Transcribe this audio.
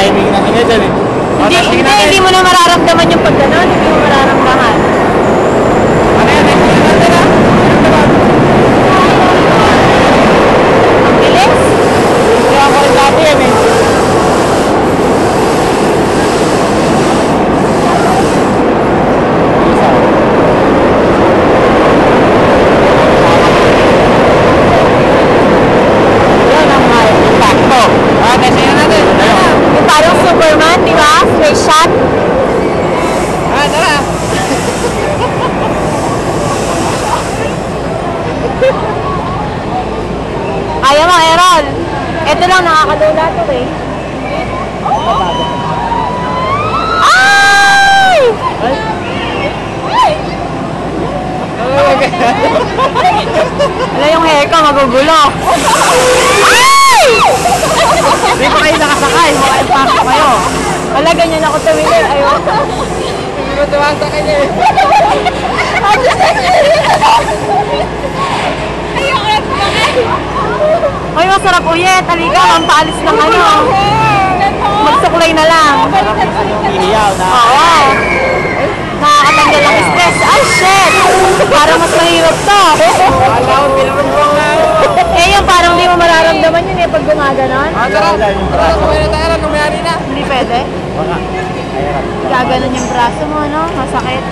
timing na nga dyan eh. Hindi mo na mararamdaman yung pag gano'n. Hindi mo mararamdaman. Ano yan? Tingnan natin ha? Ang bilis. Hindi ako rin dati yan eh. Yung parang Superman, di ba? Straight shot. Tara! Kaya mo, Errol. Ito lang, nakakadula to eh. Ay! Wala yung hair ko, magugulo. Ay! Hindi pa kayo nakasakay. Makaimpasok kayo. Wala, ganyan ako tumili. Ayun. Hindi mo tumasakay niya eh. Ay, masarap uyet. Halika, mampaalis lang ano. Magsuklay na lang. Ihiyaw na. Oo. Nakakatanggal ang stress. Ay, shit! Parang mas mahirap to. Wala ko, pinarumbuang na ako. Eh, yung parang di mo mararamdaman yun eh pag gumaganon. Tara! Tara, kumaya na tayo. Numayari na. Hindi pwede. Baka. Gaganon yung braso mo, no? Masakit.